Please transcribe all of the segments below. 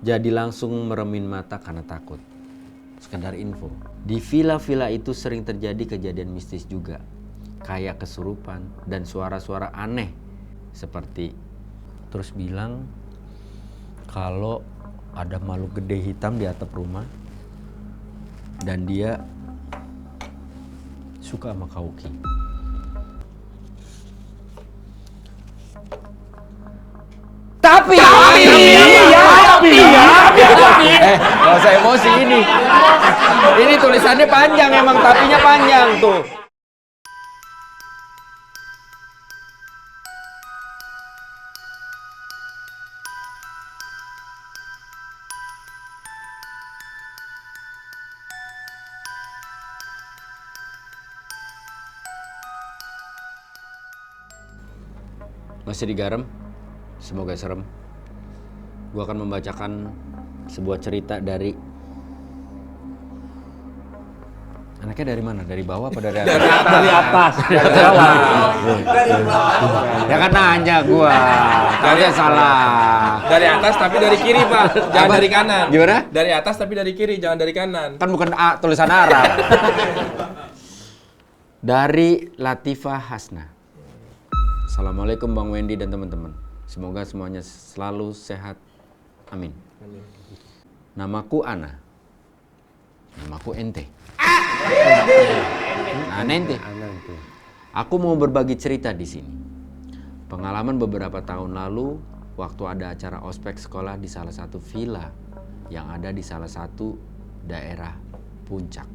Jadi langsung meremin mata karena takut. Sekedar info, di villa-villa itu sering terjadi kejadian mistis juga. Kayak kesurupan dan suara-suara aneh. Seperti terus bilang kalau ada makhluk gede hitam di atap rumah. Dan dia suka sama Kauki. Tapi gak usah emosi ini. Ini tulisannya panjang emang, tapinya panjang tuh. Masih digarem? Semoga serem. Gua akan membacakan sebuah cerita dari... Anaknya dari mana? Dari bawah apa dari atas? Dari atas. Dari bawah. Ya kan nanya gua. Tadi salah. Dari atas tapi dari kiri, Pak. Jangan Apa? dari kanan. Gimana? Dari atas tapi dari kiri, jangan dari kanan. Kan bukan A, tulisan Arab. Dari Latifah Hasna. Assalamualaikum Bang Wendy dan teman-teman. Semoga semuanya selalu sehat. Amin. Namaku Ana. Namaku Ente. Ana Ente. Aku mau berbagi cerita di sini. Pengalaman beberapa tahun lalu waktu ada acara ospek sekolah di salah satu villa yang ada di salah satu daerah Puncak,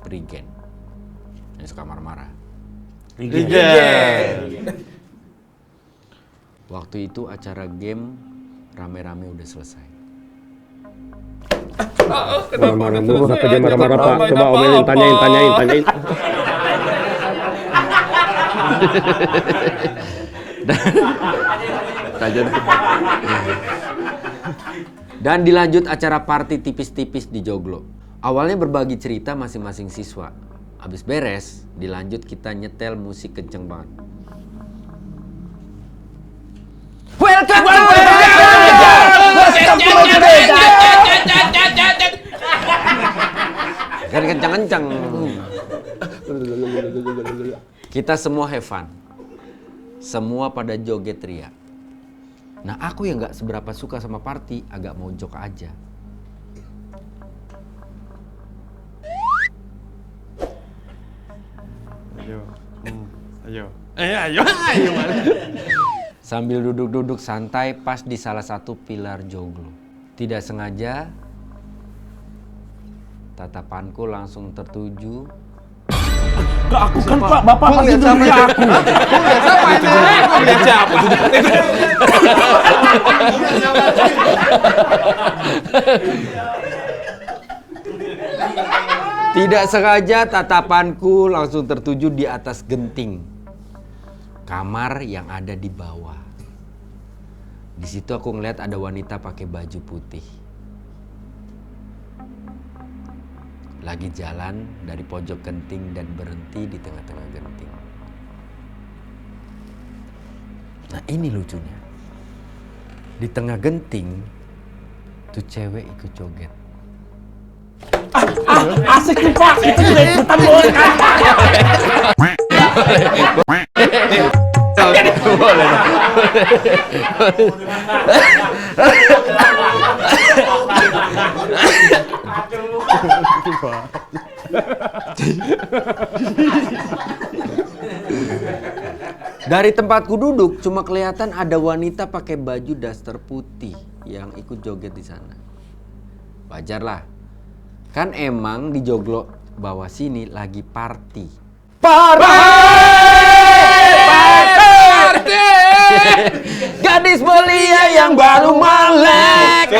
Prigen. Ini suka marah-marah. Waktu itu acara game rame-rame udah selesai. Marah-marah mulu, kenapa dia marah-marah, Pak? Coba omelin, tanyain. Dan dilanjut acara party tipis-tipis di Joglo. Awalnya berbagi cerita masing-masing siswa. Abis beres, dilanjut kita nyetel musik kenceng banget. Welcome to kan kencang-kencang. Kita semua have fun. Semua pada joget ria. Nah aku yang gak seberapa suka sama party, agak mojok aja. Ayo. Sambil duduk-duduk santai pas di salah satu pilar Joglo. Tidak sengaja, tatapanku langsung tertuju. Ke aku kan, Pak. Bapak pasti dulu ke aku. Lihat siapa? Tidak sengaja tatapanku langsung tertuju di atas genting kamar yang ada di bawah. Di situ aku ngeliat ada wanita pakai baju putih. Lagi jalan dari pojok genting dan berhenti di tengah-tengah genting. Nah ini lucunya. Di tengah genting tuh cewek ikut joget. Asik nih, Pak. Kita juga ikutan boleh kan, Pak? Boleh. Dari tempatku duduk cuma kelihatan ada wanita pakai baju daster putih yang ikut joget di sana. Wajar lah. Kan emang di Joglo bawah sini lagi party. Gadis belia yang baru melek.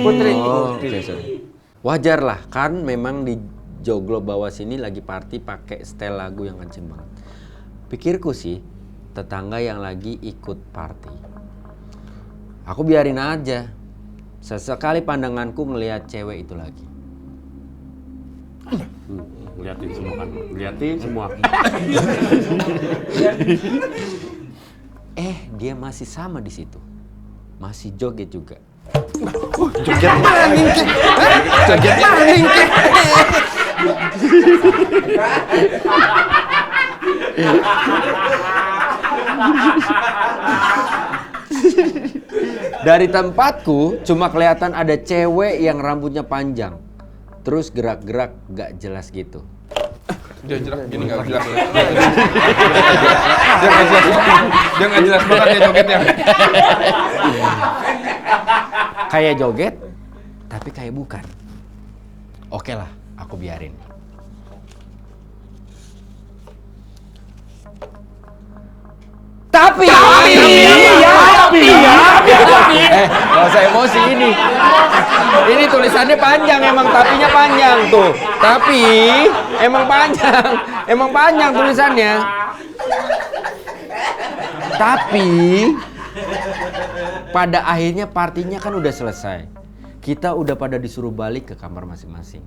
Putri. Wajar lah kan memang di Joglo bawah sini lagi party pakai setel lagu yang kenceng banget. Pikirku sih tetangga yang lagi ikut party. Aku biarin aja. Sesekali pandanganku ngelihat cewek itu lagi. Liatin semua kan, liatin semua. Dia masih sama di situ, masih joget juga. Joget maning kek. Joget maning kek. Dari tempatku cuma kelihatan ada cewek yang rambutnya panjang. Terus gerak-gerak gak jelas gitu. Dia jelas gini nggak jelas. Dia nggak jelas banget ya jogetnya. Kayak joget, tapi kayak bukan. Oke lah, aku biarin. Tapi nggak usah emosi ini. Ini tulisannya panjang, emang tapinya panjang tuh. Tapi emang panjang tulisannya. Tapi pada akhirnya partinya kan udah selesai. Kita udah pada disuruh balik ke kamar masing-masing.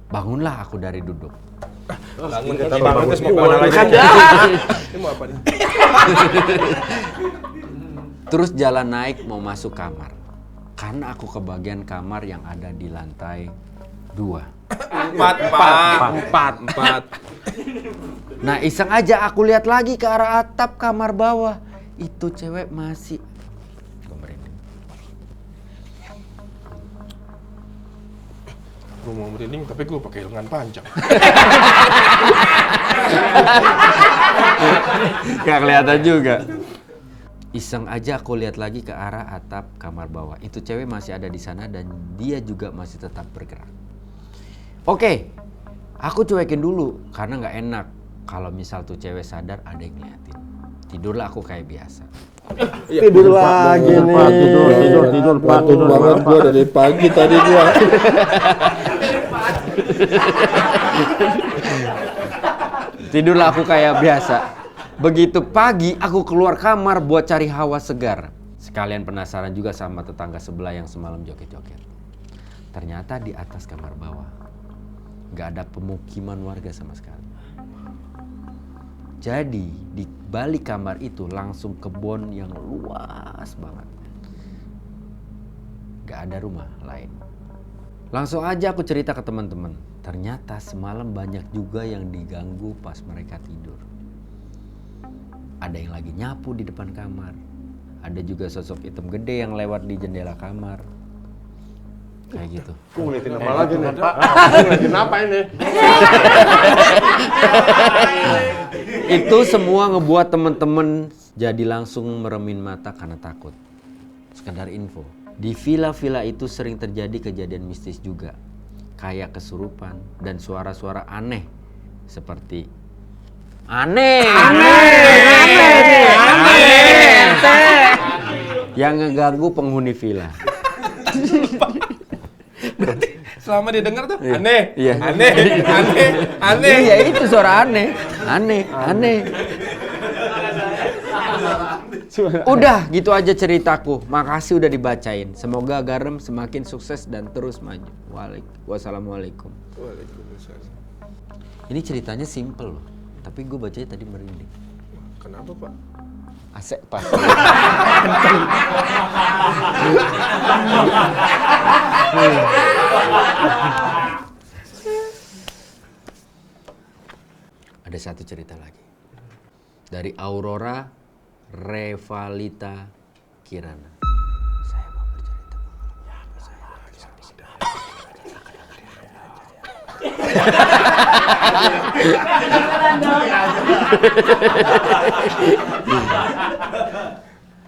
Bangunlah aku dari duduk. Bangun Kita ini bangun bagus terus mau mau kemana kemana lagi? lagi? Ini mau apa nih? Terus jalan naik mau masuk kamar. Karena aku ke bagian kamar yang ada di lantai 2. Empat. Nah iseng aja aku lihat lagi ke arah atap kamar bawah. Itu cewek masih... Gua merinding. Gue mau merinding tapi gue pakai lengan panjang. Gak kelihatan juga. Iseng aja aku lihat lagi ke arah atap kamar bawah. Itu cewek masih ada di sana dan dia juga masih tetap bergerak. Oke, aku cuekin dulu karena nggak enak kalau misal tuh cewek sadar ada yang ngeliatin. Tidurlah aku kayak biasa. Tidur lagi nih. Tidur, Pak. Tidur banget Pak. gua dari pagi tadi gua. Tidurlah aku kayak biasa. Begitu pagi aku keluar kamar buat cari hawa segar. Sekalian penasaran juga sama tetangga sebelah yang semalam joget-joget. Ternyata di atas kamar bawah nggak ada pemukiman warga sama sekali. Jadi di balik kamar itu langsung kebun yang luas banget. Gak ada rumah lain. Langsung aja aku cerita ke teman-teman. Ternyata semalam banyak juga yang diganggu pas mereka tidur. Ada yang lagi nyapu di depan kamar. Ada juga sosok hitam gede yang lewat di jendela kamar. Kayak gitu. Ngeliatin apa lagi nih, Pak? Ngeliatin apa ini? Itu semua ngebuat temen-temen jadi langsung meremin mata karena takut. Sekedar info, di villa-villa itu sering terjadi kejadian mistis juga. Kayak kesurupan dan suara-suara aneh. Seperti aneh. Yang ngeganggu penghuni villa. Berarti selama dia dengar tuh aneh. Iya. Aneh. Iya itu suara aneh. Aneh. Udah gitu aja ceritaku. Makasih udah dibacain. Semoga Garam semakin sukses dan terus maju. Wassalamualaikum. Waalaikumsalam. Ini ceritanya simple loh. Tapi gue bacanya tadi merinding. Kenapa, Pak? Asik pas. Ada satu cerita lagi. Dari Aurora Revalita Kirana. Saya mau bercerita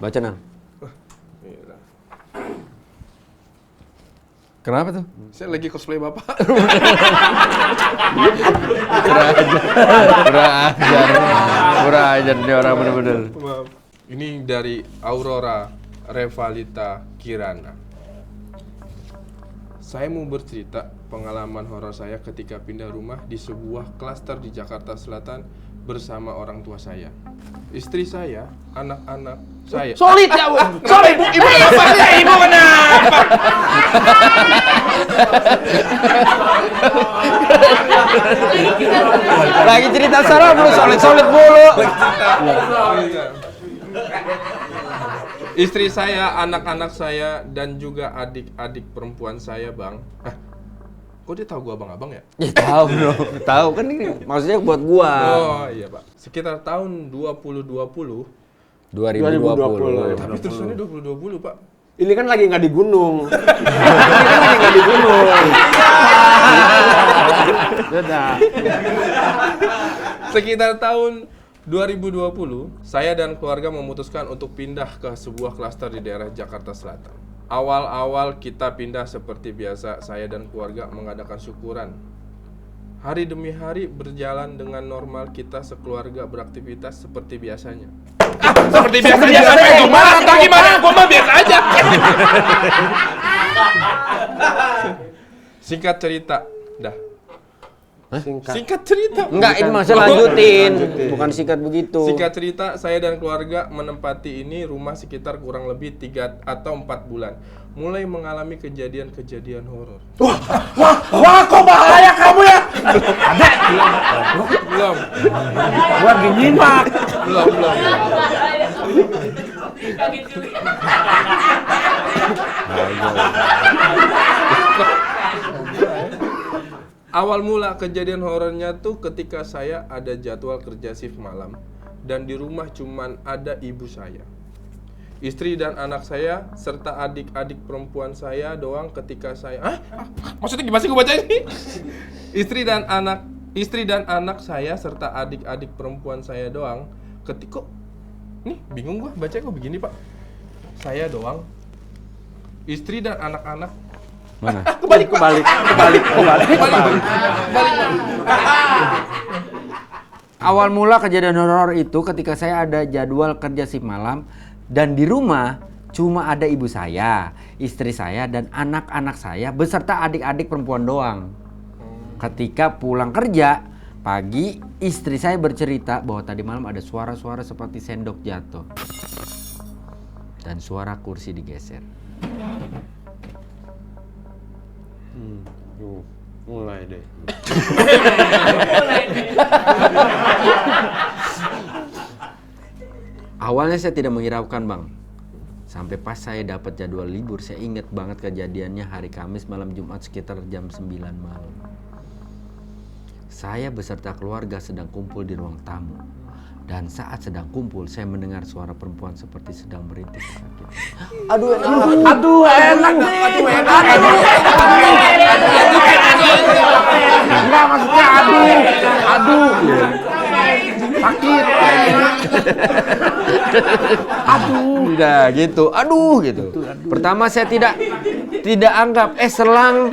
Baca Nang. Kenapa tuh? Saya lagi cosplay Bapak. Kurang ajar nih orang bener-bener. Maaf. Ini dari Aurora Revalita Kirana. Saya mau bercerita pengalaman horor saya ketika pindah rumah di sebuah klaster di Jakarta Selatan bersama orang tua saya. Istri saya, anak-anak saya. Solid ya, Bu. Solid. Ibu kenapa nih? Ibu kenapa? Lagi cerita serem lu solid mulu. Istri saya, anak-anak saya, dan juga adik-adik perempuan saya, Bang. Kok dia tahu gua abang-abang ya? Ya tahu bro, tahu kan ini maksudnya buat gua. Oh iya Pak. Sekitar tahun 2020. 2020. Tapi tulisannya 2020 Pak. Ini kan lagi nggak di gunung. Ini kan lagi nggak di gunung. Sudah. Sekitar tahun 2020, saya dan keluarga memutuskan untuk pindah ke sebuah klaster di daerah Jakarta Selatan. Awal-awal kita pindah seperti biasa, saya dan keluarga mengadakan syukuran. Hari demi hari berjalan dengan normal, kita sekeluarga beraktivitas seperti biasanya. Seperti biasa gimana? Atau gimana? Gua mah biasa aja. Singkat cerita, dah. Singkat cerita. Enggak, ini maksudnya lanjutin. Bukan singkat begitu. Singkat cerita, saya dan keluarga menempati ini rumah sekitar kurang lebih 3 atau 4 bulan. Mulai mengalami kejadian-kejadian horor. Wah, kok bahaya kamu ya? Belum. Gua lagi nyimak. Belum. Awal mula kejadian horornya tuh ketika saya ada jadwal kerja shift malam dan di rumah cuman ada ibu saya, istri dan anak saya serta adik-adik perempuan saya doang ketika saya maksudnya gimana sih gue baca ini? Istri dan anak saya serta adik-adik perempuan saya doang ketika nih bingung gua baca kok begini Pak. Saya doang, istri dan anak-anak. Mana? Kebalik. Awal mula kejadian horor itu ketika saya ada jadwal kerja shift malam dan di rumah cuma ada ibu saya, istri saya dan anak-anak saya beserta adik-adik perempuan doang. Ketika pulang kerja pagi, istri saya bercerita bahwa tadi malam ada suara-suara seperti sendok jatuh dan suara kursi digeser. Mulai deh. Awalnya saya tidak menghiraukan Bang. Sampai pas saya dapat jadwal libur, saya ingat banget kejadiannya hari Kamis malam Jumat sekitar jam 9 malam. Saya beserta keluarga sedang kumpul di ruang tamu. Dan saat sedang kumpul, saya mendengar suara perempuan seperti sedang merintih sakit. Aduh enak nih. Enggak maksudnya aduh. Sakit. Udah gitu. Aduh gitu. Pertama saya tidak anggap selang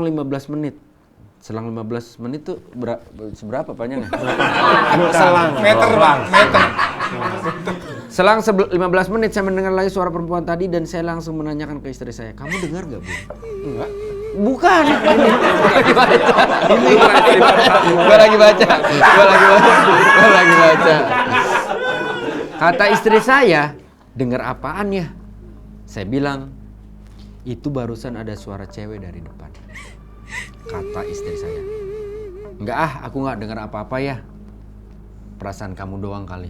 15 menit. Selang 15 menit tuh seberapa panjangnya? Selang. Meter Bang, meter. Selang 15 menit saya mendengar lagi suara perempuan tadi dan saya langsung menanyakan ke istri saya, kamu dengar gak Bu? Enggak. Bukan. Gua lagi baca. Kata istri saya, dengar apaan ya? Saya bilang, itu barusan ada suara cewek dari depan. Kata istri saya, enggak aku nggak dengar apa-apa ya. Perasaan kamu doang kali.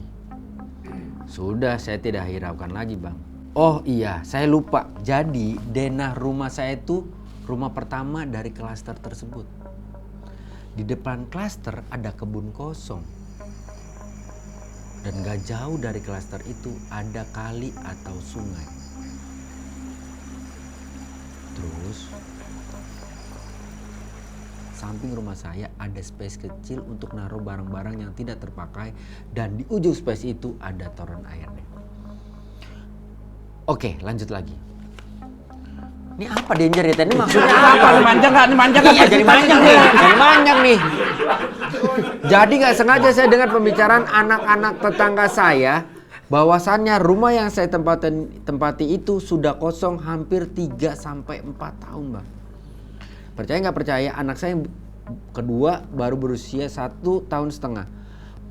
Sudah, saya tidak hiraukan lagi Bang. Oh iya, saya lupa. Jadi denah rumah saya itu rumah pertama dari klaster tersebut. Di depan klaster ada kebun kosong. Dan gak jauh dari klaster itu ada kali atau sungai. Terus samping rumah saya ada space kecil untuk naruh barang-barang yang tidak terpakai dan di ujung space itu ada toren airnya. Oke, lanjut lagi. Ini apa danger ya? Ini maksudnya apa? Ini manjang nggak? Iya, jadi manjang nih. Jadi nggak sengaja saya dengar pembicaraan anak-anak tetangga saya bahwasannya rumah yang saya tempati itu sudah kosong hampir 3 sampai 4 tahun, Bang. Percaya nggak percaya, anak saya yang kedua baru berusia 1,5 tahun.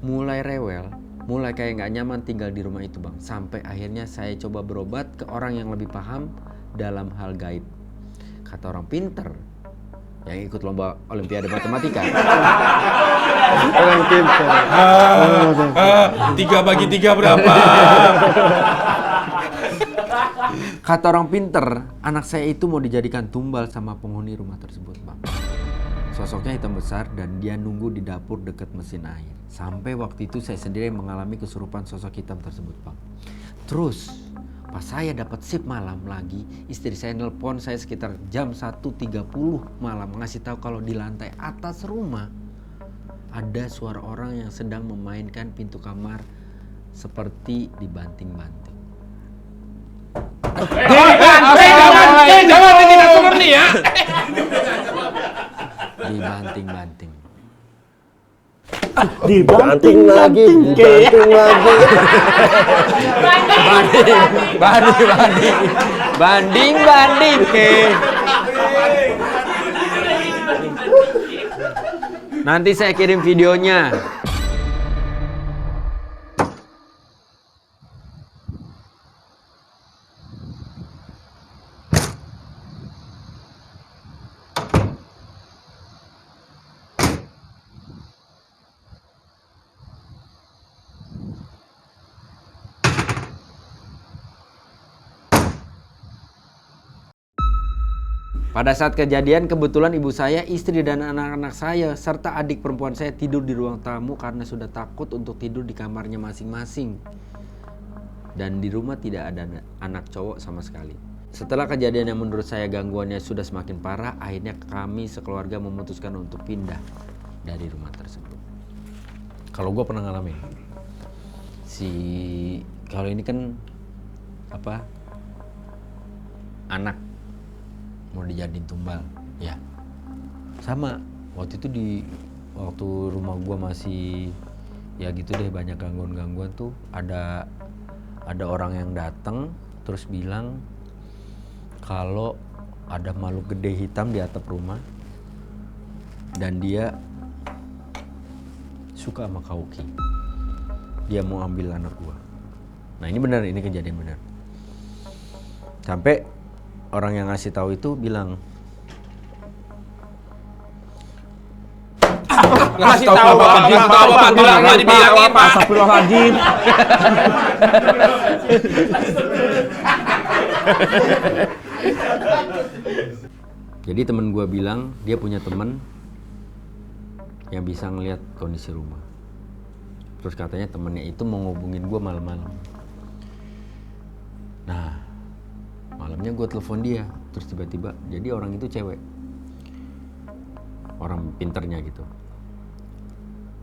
Mulai rewel, mulai kayak nggak nyaman tinggal di rumah itu Bang. Sampai akhirnya saya coba berobat ke orang yang lebih paham dalam hal gaib. Kata orang pinter yang ikut lomba olimpiade matematika. Orang pintar. 3 bagi 3 berapa? Kata orang pinter, anak saya itu mau dijadikan tumbal sama penghuni rumah tersebut, Bang. Sosoknya hitam besar dan dia nunggu di dapur dekat mesin air. Sampai waktu itu saya sendiri mengalami kesurupan sosok hitam tersebut, Bang. Terus, pas saya dapat shift malam lagi, istri saya nelpon saya sekitar jam 1.30 malam ngasih tahu kalau di lantai atas rumah ada suara orang yang sedang memainkan pintu kamar seperti dibanting-banting. Jangan tidak seperti ya. Dibanting-banting. Dibanting lagi, dibanting lagi. Banding ke. Nanti saya kirim videonya. Pada saat kejadian, kebetulan ibu saya, istri dan anak-anak saya, serta adik perempuan saya tidur di ruang tamu karena sudah takut untuk tidur di kamarnya masing-masing. Dan di rumah tidak ada anak cowok sama sekali. Setelah kejadian yang menurut saya gangguannya sudah semakin parah, akhirnya kami sekeluarga memutuskan untuk pindah dari rumah tersebut. Kalau gue pernah ngalamin. Kalau ini kan anak mau dijadiin tumbal, ya sama waktu itu waktu rumah gua masih ya gitu deh, banyak gangguan tuh, ada orang yang datang terus bilang kalau ada makhluk gede hitam di atap rumah dan dia suka sama Kauki, dia mau ambil anak gua. Nah ini benar, ini kejadian benar. Sampai orang yang ngasih tahu itu bilang, Ngasih tahu apa? Bilang nggak dibilangin, Pak. Astagfirullahaladzim. Jadi temen gue bilang dia punya temen yang bisa ngelihat kondisi rumah. Terus katanya temennya itu mau ngubungin gue malam-malam. Nah, malamnya gue telepon dia, terus tiba-tiba jadi orang itu cewek, orang pinternya gitu.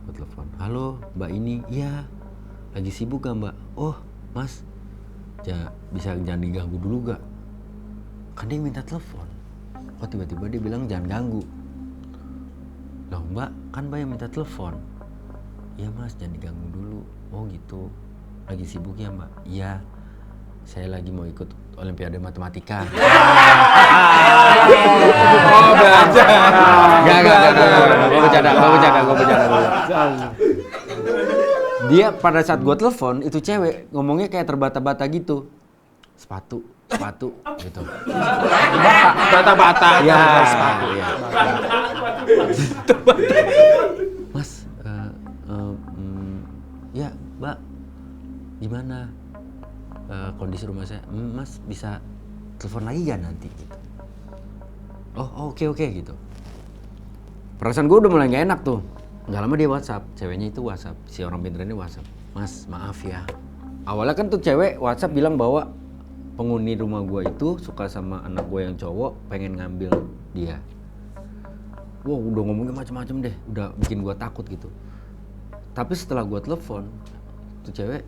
Gue telepon, halo mbak ini, iya lagi sibuk gak mbak? Oh mas, bisa jangan diganggu dulu gak? Kan dia minta telepon. Oh tiba-tiba dia bilang jangan ganggu. Loh mbak, kan mbak yang minta telepon. Iya mas, jangan diganggu dulu. Oh gitu, lagi sibuk ya mbak? Iya, saya lagi mau ikut Olimpiade Matematika. Oh, belajar. Gak. Gue bercanda. Dia pada saat gue telepon, itu cewek ngomongnya kayak terbata-bata gitu. Sepatu gitu. Bata-bata. Ya, sepatu. Ya. Mas, ya mbak, gimana? Kondisi rumah saya, mas bisa telepon lagi gak nanti gitu. Oh oke gitu. Perasaan gue udah mulai gak enak tuh. Gak lama dia WhatsApp, ceweknya itu WhatsApp, si orang pintar ini WhatsApp, mas maaf ya. Awalnya kan tuh cewek WhatsApp bilang bahwa penghuni rumah gue itu suka sama anak gue yang cowok, pengen ngambil dia. Wow, udah ngomongnya macam-macam deh, udah bikin gue takut gitu. Tapi setelah gue telepon, tuh cewek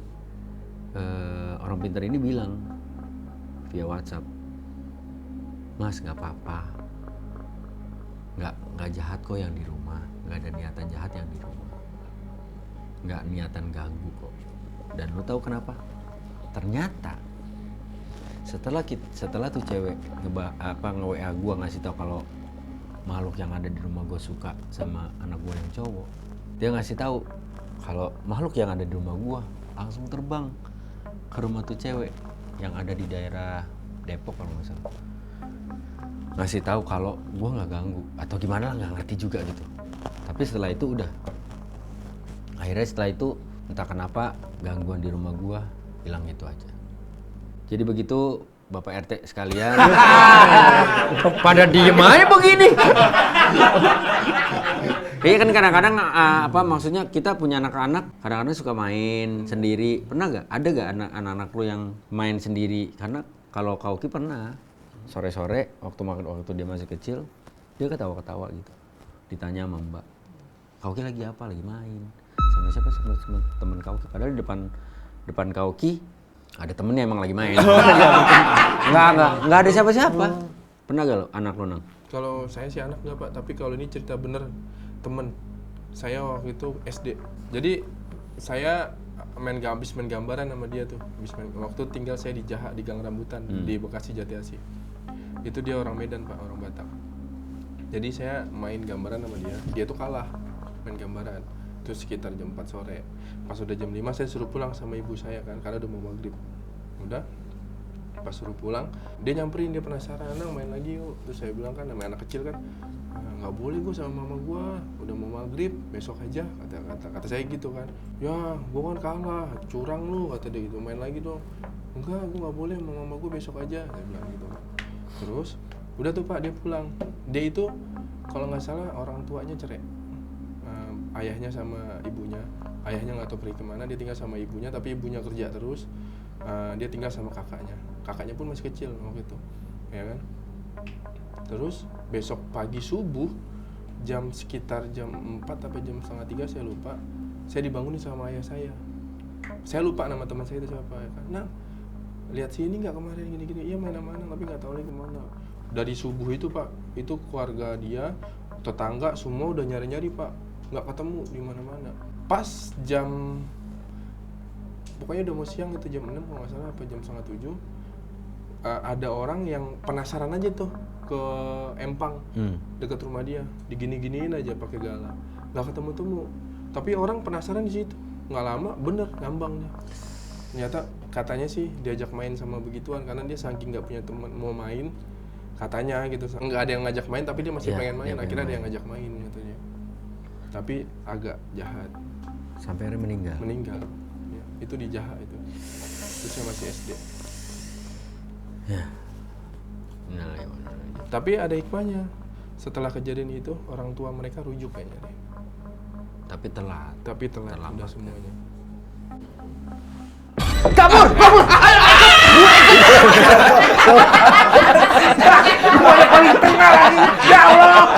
orang pintar ini bilang via WhatsApp, mas nggak apa-apa, nggak jahat kok yang di rumah, nggak ada niatan jahat yang di rumah, nggak niatan ganggu kok. Dan lo tahu kenapa? Ternyata setelah tuh cewek nge-WA gue ngasih tahu kalau makhluk yang ada di rumah gue suka sama anak gue yang cowok, dia ngasih tahu kalau makhluk yang ada di rumah gue langsung terbang ke rumah tuh cewek yang ada di daerah Depok kalau nggak salah. Ngasih tahu kalau gue nggak ganggu atau gimana lah, nggak ngerti juga gitu. Tapi setelah itu udah Akhirnya setelah itu entah kenapa gangguan di rumah gua hilang gitu aja. Jadi begitu Bapak RT sekalian. Pada diem aja begini. Iya kan kadang-kadang maksudnya kita punya anak-anak kadang-kadang suka main sendiri. Pernah gak? Ada gak anak-anak lu yang main sendiri? Karena kalau Kauki pernah sore-sore waktu dia masih kecil dia ketawa-ketawa gitu. Ditanya sama Mbak, Kauki lagi apa? Lagi main. Sama siapa? Sama temen Kauki. Padahal di depan Kauki ada temennya emang lagi main. Nggak ada siapa-siapa. Pernah gak lo anak lo Nang? Kalau saya sih anak nggak Pak, tapi kalau ini cerita bener temen. Saya waktu itu SD. Jadi saya habis main gambaran sama dia tuh. Waktu tinggal saya di Jaha di Gang Rambutan di Bekasi Jati Asih. Itu dia orang Medan Pak, orang Batak. Jadi saya main gambaran sama dia. Dia tuh kalah main gambaran. Itu sekitar jam 4 sore. Pas udah jam 5 saya suruh pulang sama ibu saya kan, karena udah mau maghrib. Udah, pas suruh pulang, dia nyamperin, dia penasaran, Nang main lagi yuk. Terus saya bilang kan, namanya anak kecil kan, nggak boleh gue sama mama gue, udah mau maghrib, besok aja, kata saya gitu kan. Ya, gue kan kalah, curang lu, kata dia gitu, main lagi dong. Enggak, gue nggak boleh sama mama gue, besok aja, saya bilang gitu kan. Terus, udah tuh Pak, dia pulang. Dia itu, kalau nggak salah orang tuanya cerai. Ayahnya sama ibunya, ayahnya nggak tahu pergi kemana, dia tinggal sama ibunya, tapi ibunya kerja terus, dia tinggal sama kakaknya pun masih kecil waktu itu, ya kan. Terus besok pagi subuh, sekitar jam 4 sampai jam setengah 3 saya lupa, saya dibangunin sama ayah saya lupa nama teman saya itu siapa ya kan. Nah, lihat sini nggak kemarin gini-gini, iya main sama anak tapi nggak tahu lagi kemana. Dari subuh itu Pak, itu keluarga dia, tetangga semua udah nyari-nyari Pak, nggak ketemu di mana-mana. Pas pokoknya udah mau siang itu jam 6 kalau nggak salah, apa jam setengah 7, ada orang yang penasaran aja tuh ke empang dekat rumah dia, digini-giniin aja pakai gala, nggak ketemu-temu. Tapi orang penasaran di situ, nggak lama bener ngambang dia. Ternyata katanya sih diajak main sama begituan, karena dia saking nggak punya teman mau main, katanya gitu, nggak ada yang ngajak main tapi dia masih pengen main, akhirnya ada yang ngajak main katanya. Tapi agak jahat. Sampai akhirnya meninggal. Ya, itu di Jaha itu. Terus saya masih SD. Ya. Tapi ada hikmahnya. Setelah kejadian itu, orang tua mereka rujuk kayaknya deh. Tapi telat. Terlambat udah semuanya. Kabur! Paling tengah lagi. Ya Allah.